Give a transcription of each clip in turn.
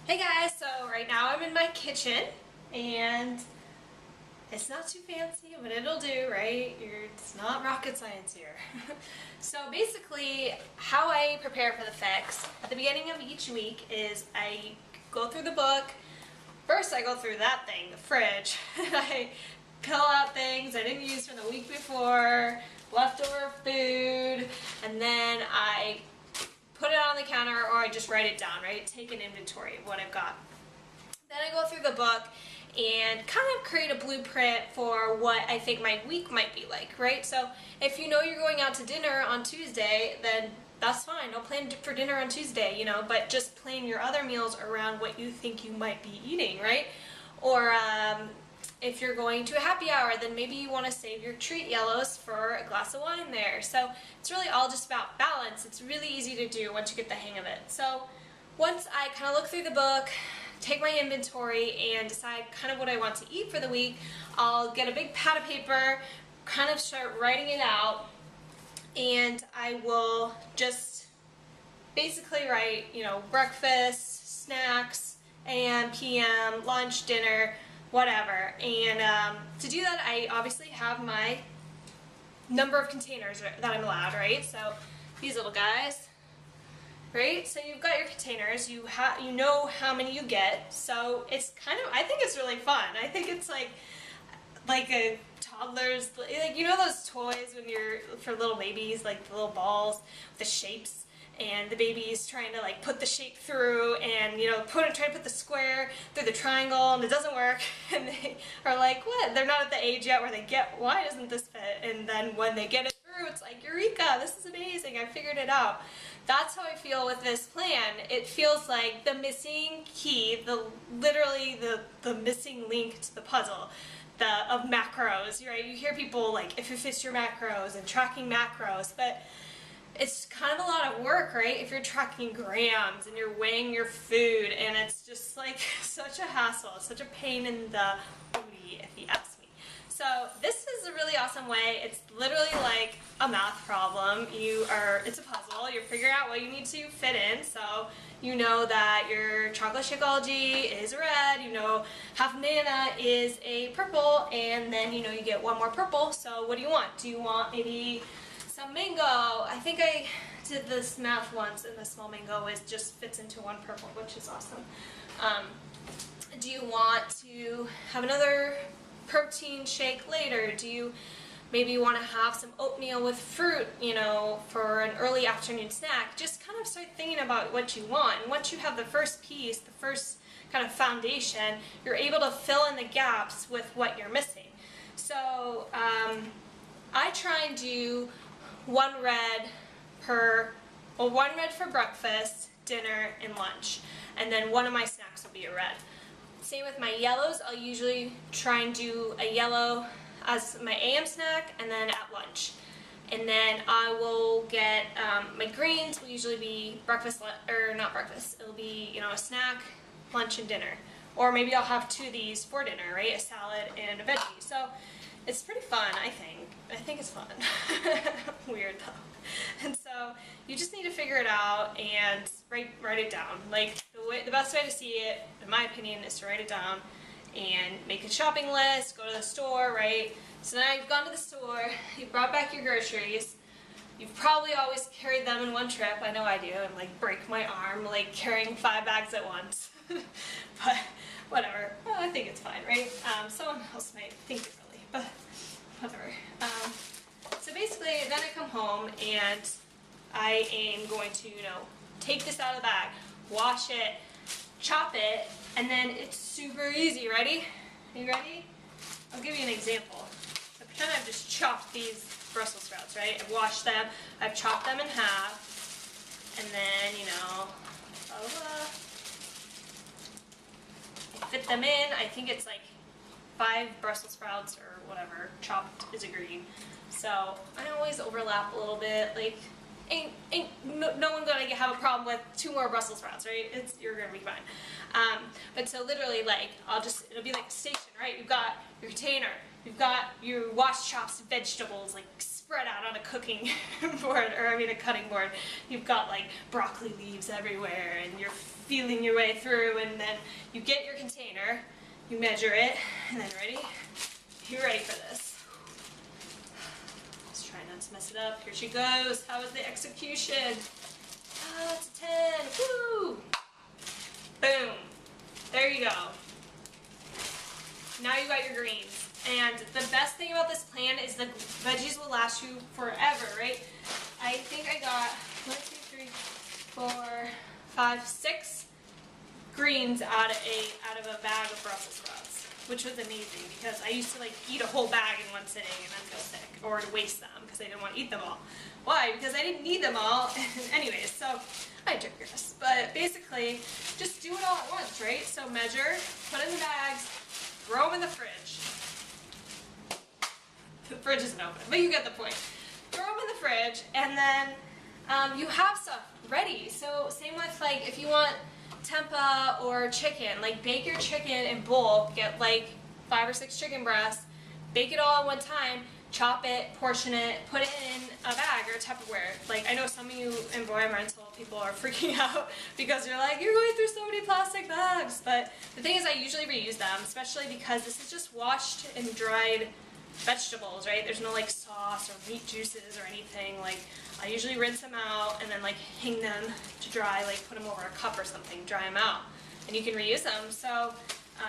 Hey guys, so right now I'm in my kitchen and it's not too fancy, but it'll do, right? It's not rocket science here. So basically, how I prepare for the fix at the beginning of each week is I go through the book. First I go through that thing, the fridge. I pill out things I didn't use from the week before, leftover food, and then I put it on the counter or I just write it down, right? Take an inventory of what I've got. Then I go through the book and kind of create a blueprint for what I think my week might be like, right? So if you know you're going out to dinner on Tuesday, then that's fine. Don't plan for dinner on Tuesday, but just plan your other meals around what you think you might be eating, right? Or if you're going to a happy hour, then maybe you want to save your treat yellows for a glass of wine there. So it's really all just about balance. It's really easy to do once you get the hang of it. So once I kind of look through the book, take my inventory, and decide kind of what I want to eat for the week, I'll get a big pad of paper, kind of start writing it out, and I will just basically write, breakfast, snacks, AM, PM, lunch, dinner, whatever. And to do that, I obviously have my number of containers that I'm allowed, right? So these little guys, right? So you've got your containers, you know how many you get. So it's kind of, I think it's really fun. I think it's like a toddler's, like, those toys when you're, for little babies, like the little balls with the shapes, and the baby's trying to like put the shape through and trying to put the square through the triangle, and it doesn't work, and they are like, what? They're not at the age yet where they get, why doesn't this fit? And then when they get it through, it's like, eureka, this is amazing, I figured it out. That's how I feel with this plan. It feels like the missing key, literally the missing link to the puzzle of macros, right? You hear people like, if you fix your macros and tracking macros, but it's kind of a lot of work, right? If you're tracking grams and you're weighing your food, and it's just like such a hassle, such a pain in the booty, if you ask me. So this is a really awesome way. It's literally like a math problem. It's a puzzle. You're figuring out what you need to fit in. So you know that your chocolate Shakeology is red, half banana is a purple, and then you get one more purple. So what do you want? Do you want maybe some mango? I think I did this math once, and the small mango just fits into one purple, which is awesome. Do you want to have another protein shake later? Do you maybe want to have some oatmeal with fruit, for an early afternoon snack? Just kind of start thinking about what you want. And once you have the first piece, the first kind of foundation, you're able to fill in the gaps with what you're missing. So I try and do one red for breakfast, dinner, and lunch. And then one of my snacks will be a red. Same with my yellows. I'll usually try and do a yellow as my AM snack, and then at lunch. And then I will get, my greens will usually be breakfast, or not breakfast, it'll be, a snack, lunch, and dinner. Or maybe I'll have two of these for dinner, right? A salad and a veggie. So it's pretty fun, I think. I think it's fun. Weird though. And so you just need to figure it out and write it down. Like the best way to see it, in my opinion, is to write it down and make a shopping list, go to the store, right? So now you've gone to the store, you've brought back your groceries, you've probably always carried them in one trip. I know I do. I'm like, break my arm, like carrying 5 bags at once. But whatever. Well, I think it's fine, right? Someone else might think differently, but whatever. So basically, then I come home and I am going to, take this out of the bag, wash it, chop it, and then it's super easy. Ready? Are you ready? I'll give you an example. So pretend I've just chopped these Brussels sprouts, right? I've washed them, I've chopped them in half, and then, fit them in. I think it's like 5 Brussels sprouts or whatever, chopped is a green. So I always overlap a little bit, like, no one's gonna have a problem with 2 more Brussels sprouts, right? You're gonna be fine. But so literally, like, it'll be like a station, right? You've got your container, You've got your washed chopped vegetables like spread out on a cooking board, or I mean a cutting board. You've got like broccoli leaves everywhere, and you're feeling your way through, and then you get your container, you measure it, and then ready? You're ready for this. Let's try not to mess it up. Here she goes. How was the execution? Ah, it's a 10. Woo! Boom. There you go. Now you got your greens. And the best thing about this plan is the veggies will last you forever, right? I think I got 1, 2, 3, 4, 5, 6 greens out of a bag of Brussels sprouts, which was amazing because I used to like eat a whole bag in one sitting and then feel sick, or to waste them because I didn't want to eat them all. Why? Because I didn't need them all. Anyways, so I digress. But basically, just do it all at once, right? So measure, put in the bags, throw them in the fridge. The fridge isn't open, but you get the point. Throw them in the fridge, and then you have stuff ready. So same with like if you want tempeh or chicken, like bake your chicken in bulk, get like 5 or 6 chicken breasts, bake it all at one time, chop it, portion it, put it in a bag or Tupperware. Like I know some of you in Boy Rental people are freaking out because you're like, you're going through so many plastic bags. But the thing is I usually reuse them, especially because this is just washed and dried vegetables, right? There's no like sauce or meat juices or anything. Like I usually rinse them out and then like hang them to dry, like put them over a cup or something, dry them out, and you can reuse them. So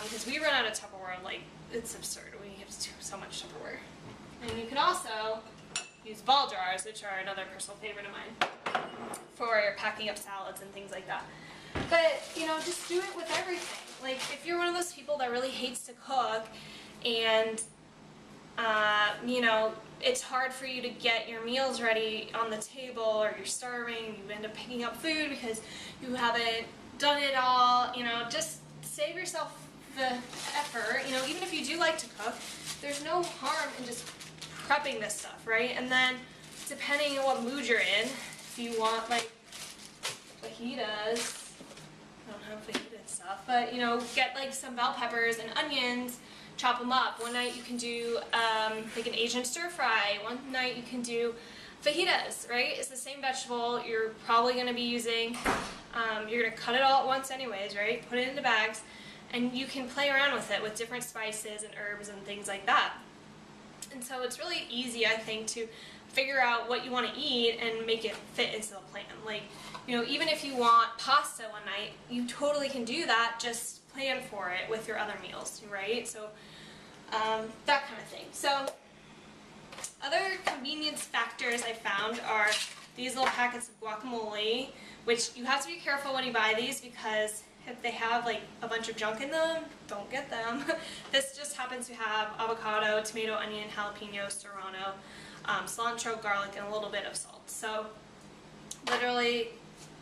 because we run out of Tupperware, like it's absurd. We have so much Tupperware. And you can also use ball jars, which are another personal favorite of mine, for packing up salads and things like that. But you know, just do it with everything. Like if you're one of those people that really hates to cook and you know, it's hard for you to get your meals ready on the table, or you're starving, you end up picking up food because you haven't done it all, you know, just save yourself the effort. You know, even if you do like to cook, there's no harm in just prepping this stuff, right? And then depending on what mood you're in, if you want like fajitas, I don't have fajita stuff, but you know, get like some bell peppers and onions, chop them up. One night you can do like an Asian stir fry. One night you can do fajitas, right? It's the same vegetable you're probably going to be using. You're going to cut it all at once anyways, right? Put it into bags, and you can play around with it with different spices and herbs and things like that. And so it's really easy, I think, to figure out what you want to eat and make it fit into the plan. Like, you know, even if you want pasta one night, you totally can do that. Just plan for it with your other meals, right? So that kind of thing. So other convenience factors I found are these little packets of guacamole, which you have to be careful when you buy these because if they have like a bunch of junk in them, don't get them. This just happens to have avocado, tomato, onion, jalapeno, serrano, cilantro, garlic, and a little bit of salt. So literally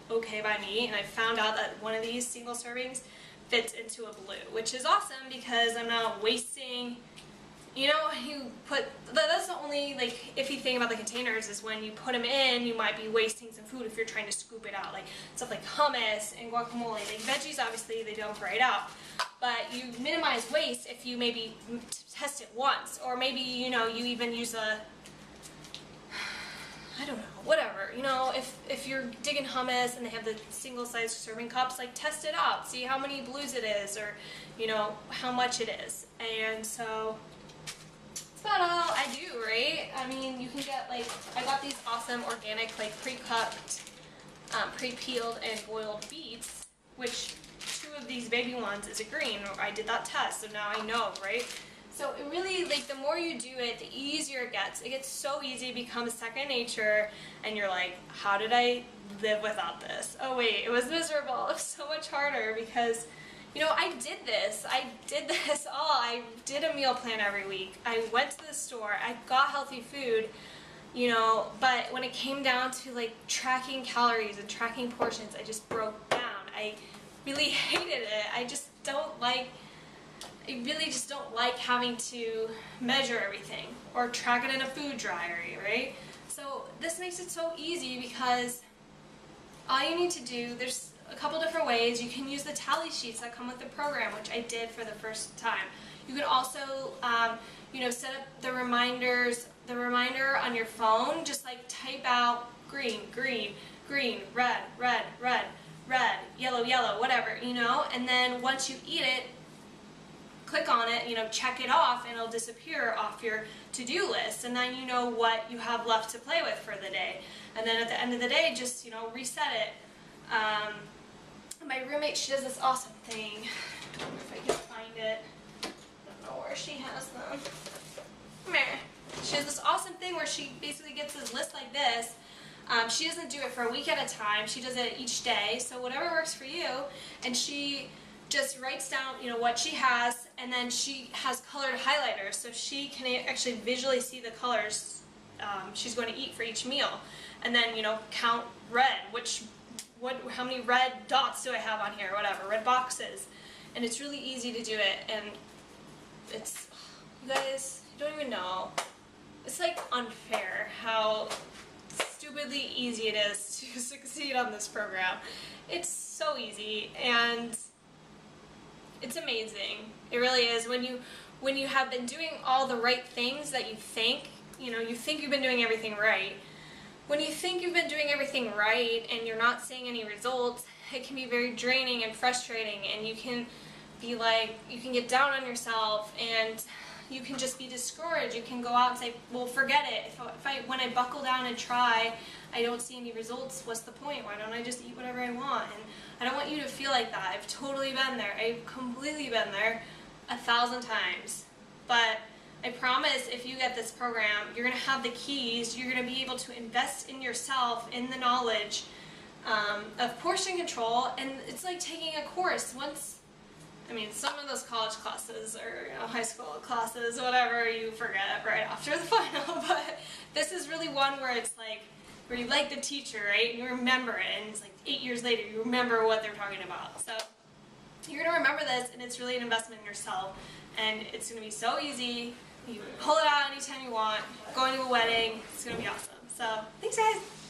okay by me, and I found out that one of these single servings fits into a blue, which is awesome because I'm not wasting, you know, you put, that's the only like iffy thing about the containers is when you put them in, you might be wasting some food if you're trying to scoop it out, like stuff like hummus and guacamole. Like veggies, obviously they don't grate out, but you minimize waste if you maybe test it once, or maybe, you know, you even use a, I don't know, whatever, you know, if you're digging hummus and they have the single-sized serving cups, like test it out, see how many blues it is, or, you know, how much it is. And so that's about all I do, right? I mean, you can get, like, I got these awesome organic, like, pre-cooked, pre-peeled and boiled beets, which 2 of these baby ones is a green. I did that test, so now I know, right? So it really, like, the more you do it, the easier it gets. It gets so easy, it becomes second nature, and you're like, how did I live without this? Oh wait, it was miserable. It was so much harder because, you know, I did this all. I did a meal plan every week. I went to the store, I got healthy food, you know, but when it came down to like tracking calories and tracking portions, I just broke down. I really hated it. I really just don't like having to measure everything or track it in a food diary, right? So this makes it so easy because all you need to do, there's a couple different ways. You can use the tally sheets that come with the program, which I did for the first time. You can also, you know, set up the reminder on your phone. Just like type out green, green, green, red, red, red, red, yellow, yellow, whatever, you know. And then once you eat it, click on it, you know, check it off, and it'll disappear off your to-do list, and then you know what you have left to play with for the day. And then at the end of the day, just, you know, reset it. My roommate, she does this awesome thing. I don't know if I can find it. I don't know where she has them. Meh. She has this awesome thing where she basically gets this list like this. She doesn't do it for a week at a time. She does it each day. So whatever works for you, and she just writes down, you know, what she has, and then she has colored highlighters, so she can actually visually see the colors she's going to eat for each meal, and then, you know, count red, how many red dots do I have on here, whatever, red boxes, and it's really easy to do it, and it's, you guys, you don't even know, it's like unfair how stupidly easy it is to succeed on this program. It's so easy, and it's amazing. It really is. When you have been doing all the right things that you think you've been doing everything right. When you think you've been doing everything right and you're not seeing any results, it can be very draining and frustrating, and you can get down on yourself, and you can just be discouraged. You can go out and say, well, forget it. When I buckle down and try, I don't see any results, what's the point? Why don't I just eat whatever I want? And I don't want you to feel like that. I've totally been there. I've completely been there 1,000 times. But I promise, if you get this program, you're going to have the keys. You're going to be able to invest in yourself, in the knowledge of portion control, and it's like taking a course. Some of those college classes or, you know, high school classes, whatever, you forget right after the final, but this is really one where it's like, where you like the teacher, right, and you remember it, and it's like 8 years later, you remember what they're talking about. So you're going to remember this, and it's really an investment in yourself, and it's going to be so easy. You can pull it out anytime you want, going to a wedding, it's going to be awesome. So thanks, guys!